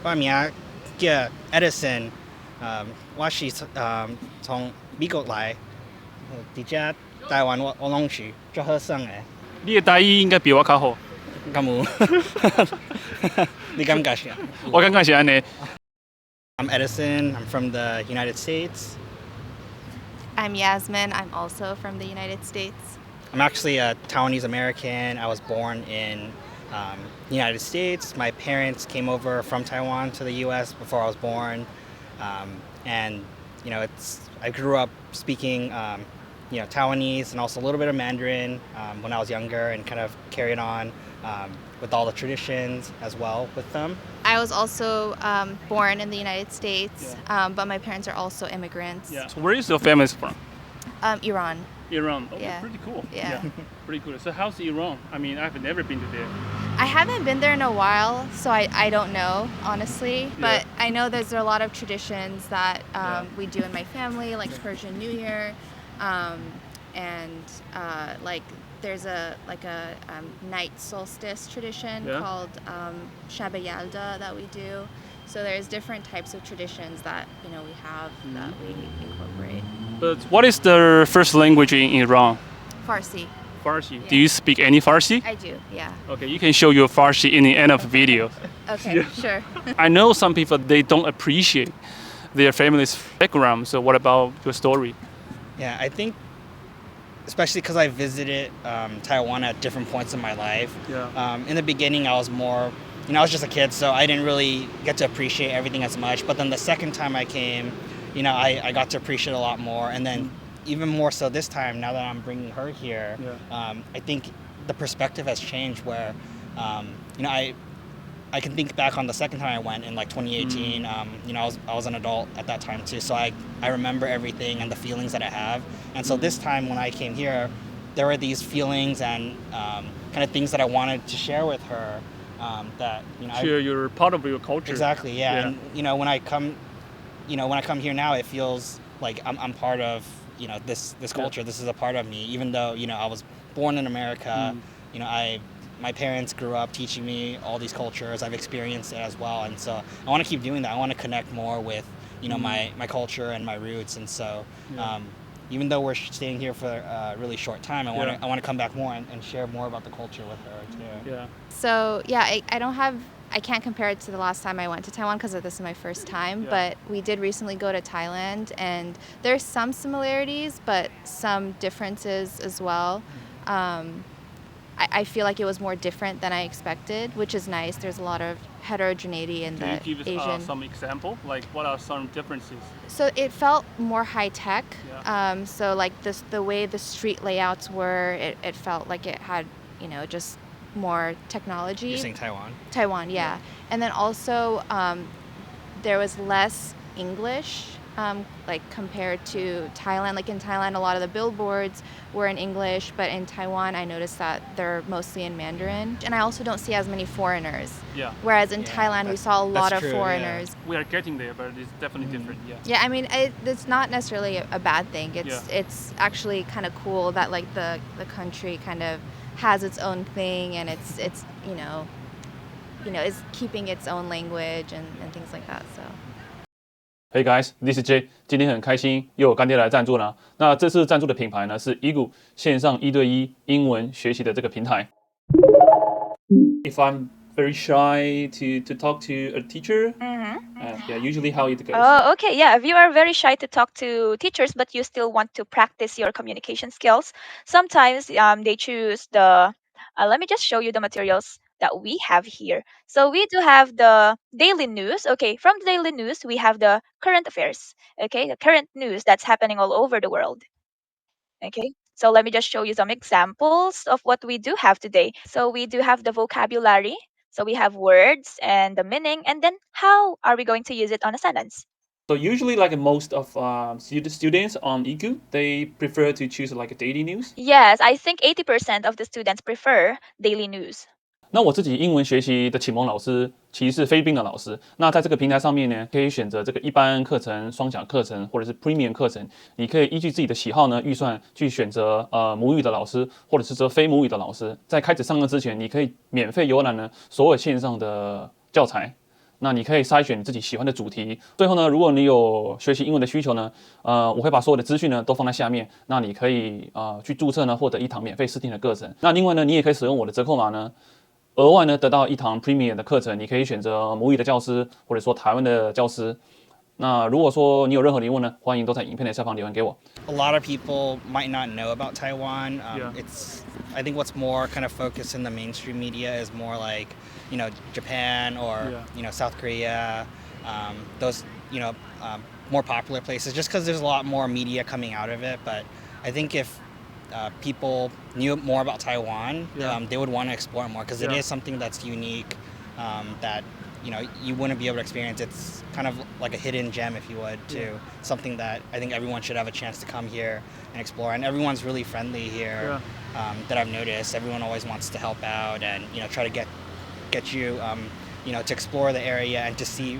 我名叫 Edison，我是从美国来，伫遮台湾我拢去，足好耍诶。你的台语应该比我较好。敢有？你感觉是？我感觉是安尼。I'm Edison. I'm from the United States. I'm Yasmin. I'm also from the United States. I'm actually a Taiwanese-American. I was born in the United States. My parents came over from Taiwan to the U.S. before I was born, and I grew up speaking Taiwanese and also a little bit of Mandarin when I was younger, and kind of carried on with all the traditions as well with them. I was also born in the United States, but my parents are also immigrants. Yeah. So where is your family from? Iran. Iran. Oh, Yeah. pretty cool. Yeah. Pretty cool. So how's Iran? I mean, I've never been to there. I haven't been there in a while, so I don't know, honestly. But I know there's a lot of traditions that we do in my family, like Persian New Year, and like there's a night solstice tradition called Shab Yalda that we do. So there's different types of traditions that we have that we incorporate. But what is the first language in Iran? Farsi. Farsi. Yeah. Do you speak any Farsi? I do, yeah. Okay, you can show your Farsi in the end of the video. Okay, sure. I know some people, they don't appreciate their family's background. So what about your story? Yeah, I think, especially because I visited Taiwan at different points in my life. Yeah. In the beginning, I was more, I was just a kid, so I didn't really get to appreciate everything as much. But then the second time I came, I got to appreciate a lot more. And then even more so this time, now that I'm bringing her here, I think the perspective has changed where, I can think back on the second time I went in like 2018. I was an adult at that time too, so I remember everything and the feelings that I have. And so this time when I came here, there were these feelings and kind of things that I wanted to share with her. That Share your part of your culture. Exactly, yeah. And when I come here now, it feels like I'm part of this culture. This is a part of me, even though I was born in America. My parents grew up teaching me all these cultures. I've experienced it as well, and so I want to keep doing that. I want to connect more with my culture and my roots. And so even though we're staying here for a really short time, I want to come back more and share more about the culture with her too. Yeah. So yeah, I can't compare it to the last time I went to Taiwan because this is my first time, but we did recently go to Thailand, and there's some similarities but some differences as well. I feel like it was more different than I expected, which is nice. There's a lot of heterogeneity in the Asian. Can you give us some example? Like what are some differences? So it felt more high tech. So like the way the street layouts were, it felt like it had just more technology. You're saying Taiwan? Taiwan, yeah. And then also there was less English like compared to Thailand. Like in Thailand, a lot of the billboards were in English, but in Taiwan, I noticed that they're mostly in Mandarin. And I also don't see as many foreigners. Yeah. Whereas in Thailand, we saw a lot of foreigners. Yeah. We are getting there, but it's definitely different. Yeah. Yeah, I mean, it's not necessarily a bad thing. It's actually kind of cool that like the country kind of has its own thing, and it's is keeping its own language and things like that. So. Hey guys, this is Jay. 今天很开心又有干爹来赞助了。那这次赞助的品牌呢是 Engoo 线上1对1英文学习的这个平台。If I'm very shy to talk to a teacher, usually how it goes. Oh, okay. Yeah, if you are very shy to talk to teachers, but you still want to practice your communication skills, sometimes they choose the. Let me just show you the materials that we have here. So we do have the daily news. Okay, from the daily news, we have the current affairs. Okay, the current news that's happening all over the world. Okay, so let me just show you some examples of what we do have today. So we do have the vocabulary. So we have words and the meaning, and then how are we going to use it on a sentence? So usually, like most of students on Engoo, they prefer to choose like a daily news. Yes, I think 80% of the students prefer daily news. 那我自己英文学习的启蒙老师其实是菲律宾的老师。那在这个平台上面呢，可以选择这个一般课程、双讲课程或者是 Premium 课程。你可以依据自己的喜好呢，预算去选择母语的老师，或者是说非母语的老师。在开始上课之前，你可以免费浏览呢所有线上的教材。那你可以筛选你自己喜欢的主题。最后呢，如果你有学习英文的需求呢，我会把所有的资讯呢都放在下面，那你可以去注册呢，获得一堂免费试听的课程。那另外呢，你也可以使用我的折扣码呢，额外呢得到一堂 Premium 的课程，你可以选择母语的教师，或者说台湾的教师。那如果说你有任何疑问呢，欢迎都在影片的下方留言给我。A lot of people might not know about Taiwan. I think what's more kind of focused in the mainstream media is more like, Japan or, South Korea, those, more popular places, just because there's a lot more media coming out of it. But I think if people knew more about Taiwan, they would want to explore more because it is something that's unique, that you wouldn't be able to experience. It's kind of like a hidden gem, if you would, too. Something that I think everyone should have a chance to come here and explore. And everyone's really friendly here, that I've noticed. Everyone always wants to help out and try to get you to explore the area and to see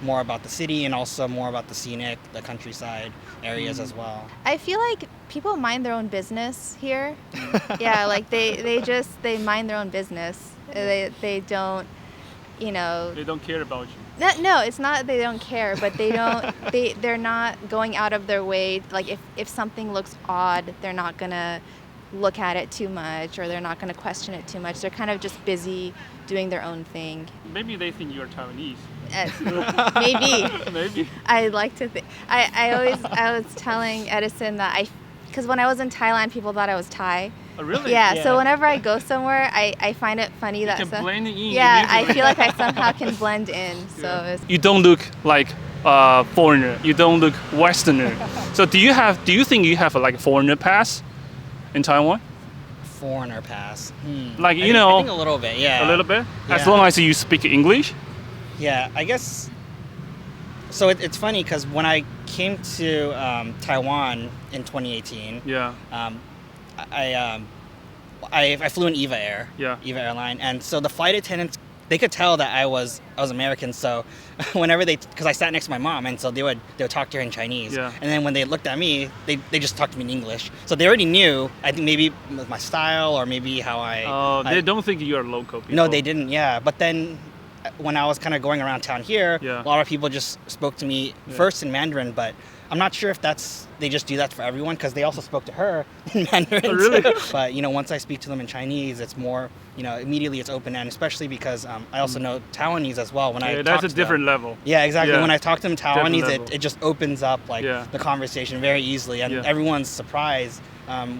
more about the city and also more about the countryside areas as well. I feel like people mind their own business here. Yeah, like they mind their own business. They don't. They don't care about you. No, it's not they don't care, but they're not going out of their way. Like if something looks odd, they're not gonna look at it too much, or they're not gonna question it too much. They're kind of just busy doing their own thing. Maybe they think you're Taiwanese. Maybe. Maybe. I like to think. I was telling Edison that because when I was in Thailand, people thought I was Thai. Oh, really? Yeah. So whenever I go somewhere, I find it funny you that can blend in. Yeah, I feel like I somehow can blend in. So you don't look like a foreigner. You don't look Westerner. So do you think you have a foreigner pass in Taiwan? Foreigner pass. Like I think a little bit. Yeah. A little bit. Yeah. As long as you speak English. Yeah, I guess. So it's funny because when I came to Taiwan in 2018, I flew in EVA Air, EVA Airline, and so the flight attendants, they could tell that I was American. So whenever because I sat next to my mom, and so they would talk to her in Chinese, and then when they looked at me, they just talked to me in English. So they already knew. I think maybe my style or maybe how I. They don't think you're local people. No, they didn't. Yeah, but then when I was kind of going around town here, a lot of people just spoke to me first in Mandarin, but I'm not sure if they just do that for everyone because they also spoke to her in Mandarin. Oh, really? Too. But once I speak to them in Chinese, it's more immediately it's open end, especially because I also know Taiwanese as well. That's a different level. Yeah, exactly. Yeah. When I talk to them Taiwanese, it just opens up the conversation very easily, and everyone's surprised.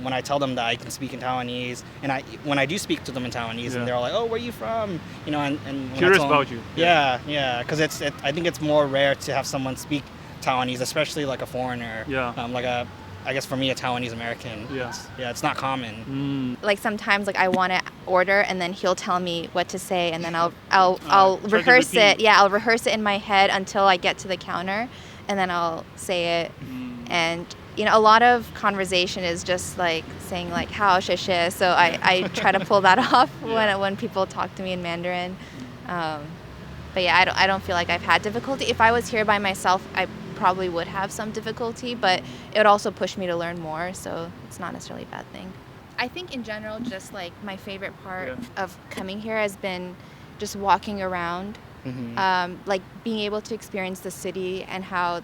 When I tell them that I can speak in Taiwanese, and when I do speak to them in Taiwanese, and they're all like, "Oh, where are you from?" And curious about you. Yeah, because I think it's more rare to have someone speak Taiwanese, especially like a foreigner. I guess for me, a Taiwanese-American. It's not common. like sometimes I want to order, and then he'll tell me what to say, and then I'll rehearse it. Yeah, I'll rehearse it in my head until I get to the counter, and then I'll say it. And a lot of conversation is just saying how, xie xie. So I try to pull that off when people talk to me in Mandarin. But yeah, I don't feel like I've had difficulty. If I was here by myself, I probably would have some difficulty, but it would also push me to learn more. So it's not necessarily a bad thing. I think in general, just my favorite part of coming here has been just walking around, being able to experience the city and how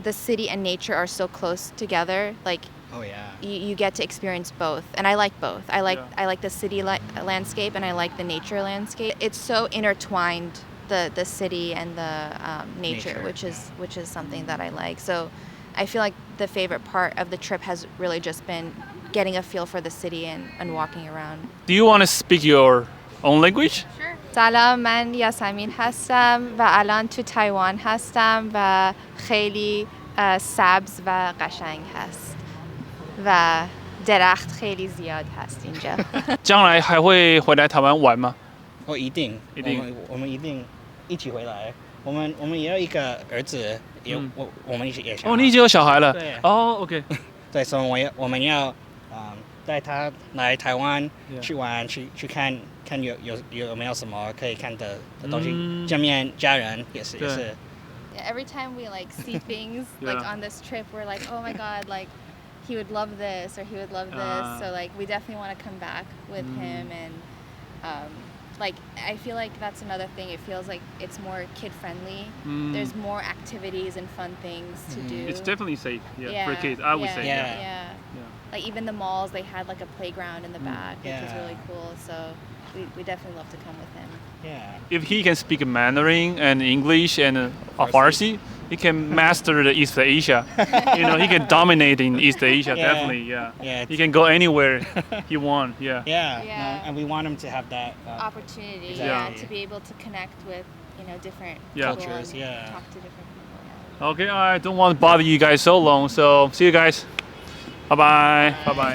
the city and nature are so close together. You get to experience both, and I like both. I like the city landscape, and I like the nature landscape. It's so intertwined, the city and the nature, which is something that I like. So I feel like the favorite part of the trip has really just been getting a feel for the city and walking around. Do you want to speak your own language? Sure. سلام، من یاسمین هستم و الان تو تایوان هستم و خیلی سبز و قشنگ هست و درخت خیلی زیاد هست اینجا. 将来还会回来台湾玩吗？一定，我们一定一起回来。我们也有一个儿子，我们也想。你已经有小孩了。对。OK。对，所以我们要带他来台湾去玩，去看有没有什么可以看的东西，见面家人也是。Yeah, every time we see things on this trip, we're like, oh my god, he would love this or he would love this. So we definitely want to come back with him and like I feel like that's another thing. It feels like it's more kid friendly. There's more activities and fun things to do. It's definitely safe, for kids. I would say, yeah. Like even the malls, they had like a playground in the back, which was really cool. So we definitely love to come with him. Yeah. If he can speak Mandarin and English and Farsi, he can master the East Asia. He can dominate in East Asia, definitely. Yeah. He can go anywhere he wants. Yeah. No, and we want him to have that opportunity. Exactly. To be able to connect with different cultures. people and talk to different people. Okay, I don't want to bother you guys so long. So see you guys. Bye bye. Bye bye.